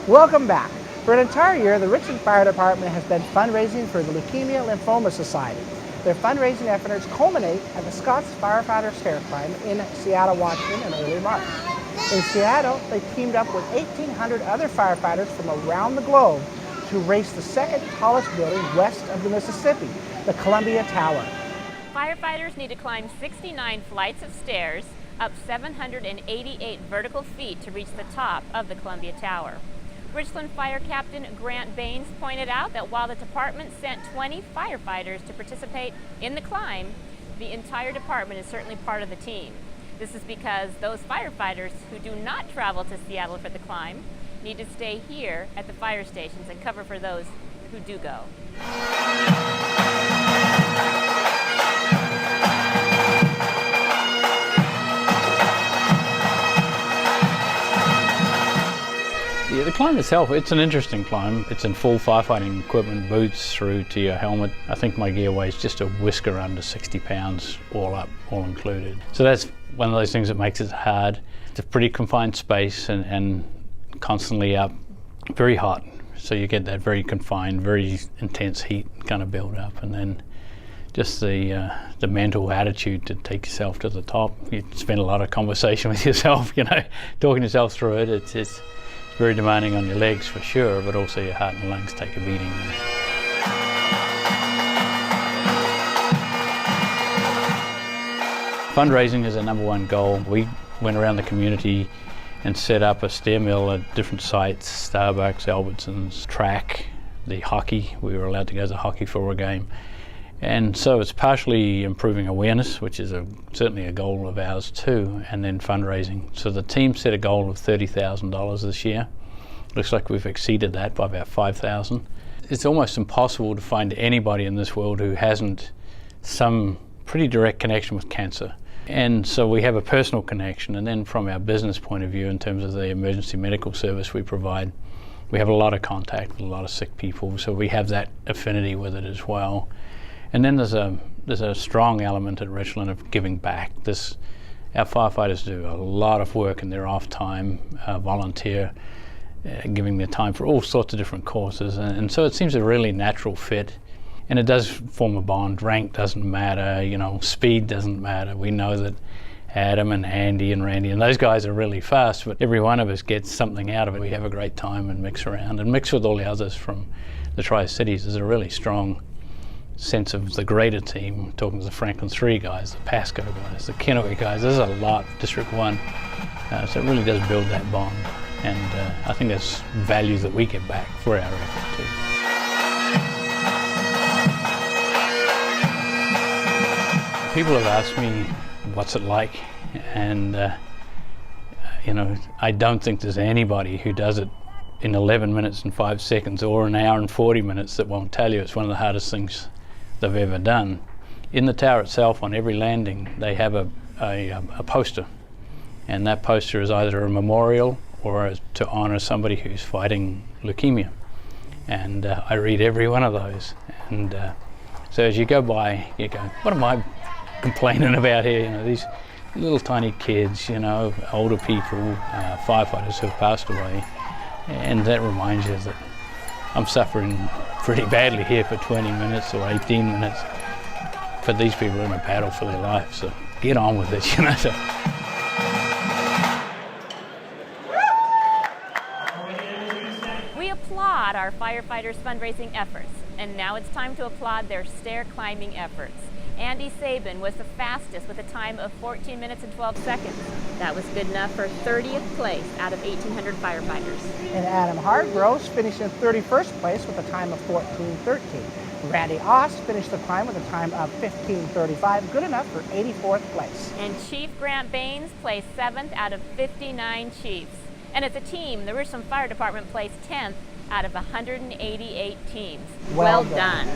Welcome back. For an entire year, the Richland Fire Department has been fundraising for the Leukemia Lymphoma Society. Their fundraising efforts culminate at the Scott Firefighter Stairclimb in Seattle, Washington in early March. In Seattle, they teamed up with 1,800 other firefighters from around the globe to race the second tallest building west of the Mississippi, the Columbia Tower. Firefighters need to climb 69 flights of stairs up 788 vertical feet to reach the top of the Columbia Tower. Richland Fire Captain Grant Baines pointed out that while the department sent 20 firefighters to participate in the climb, the entire department is certainly part of the team. This is because those firefighters who do not travel to Seattle for the climb need to stay here at the fire stations and cover for those who do go. Yeah, the climb itself, it's an interesting climb. It's in full firefighting equipment, boots through to your helmet. I think my gear weighs just a whisker under 60 pounds all up, all included. So that's one of those things that makes it hard. It's a pretty confined space and constantly up, very hot. So you get that very confined, very intense heat kind of build up, and then just the mental attitude to take yourself to the top. You spend a lot of conversation with yourself, talking yourself through it. It's very demanding on your legs for sure, but also your heart and lungs take a beating. Fundraising is our #1 goal. We went around the community and set up a stair mill at different sites, Starbucks, Albertsons, track, the hockey. We were allowed to go to hockey for a game. And so it's partially improving awareness, which is certainly a goal of ours too, and then fundraising. So the team set a goal of $30,000 this year. Looks like we've exceeded that by about $5,000. It's almost impossible to find anybody in this world who hasn't some pretty direct connection with cancer. And so we have a personal connection, and then from our business point of view, in terms of the emergency medical service we provide, we have a lot of contact with a lot of sick people, so we have that affinity with it as well. And then there's a strong element at Richland of giving back. Our firefighters do a lot of work in their off time, volunteer, giving their time for all sorts of different causes, and so it seems a really natural fit. And it does form a bond. Rank doesn't matter, speed doesn't matter. We know that Adam and Andy and Randy and those guys are really fast, but every one of us gets something out of it. We have a great time and mix around, and mix with all the others from the Tri-Cities. There's a really strong sense of the greater team, talking to the Franklin 3 guys, the Pasco guys, the Kennewick guys. There's a lot, District 1. So it really does build that bond. And I think that's value that we get back for our effort too. People have asked me, what's it like? And I don't think there's anybody who does it in 11 minutes and 5 seconds or an hour and 40 minutes that won't tell you it's one of the hardest things they've ever done. In the tower itself, on every landing, they have a poster, and that poster is either a memorial or to honor somebody who's fighting leukemia. And I read every one of those, and so as you go by, you go, what am I complaining about here? These little tiny kids, older people, firefighters who have passed away, and that reminds you that I'm suffering pretty badly here for 20 minutes or 18 minutes, but these people are in a battle for their life, so get on with it, So. We applaud our firefighters' fundraising efforts, and now it's time to applaud their stair climbing efforts. Andy Sabin was the fastest with a time of 14 minutes and 12 seconds. That was good enough for 30th place out of 1,800 firefighters. And Adam Hargroves finished in 31st place with a time of 14:13. Randy Oss finished the climb with a time of 15:35, good enough for 84th place. And Chief Grant Baines placed 7th out of 59 chiefs. And as a team, the Richland Fire Department placed 10th out of 188 teams. Well done.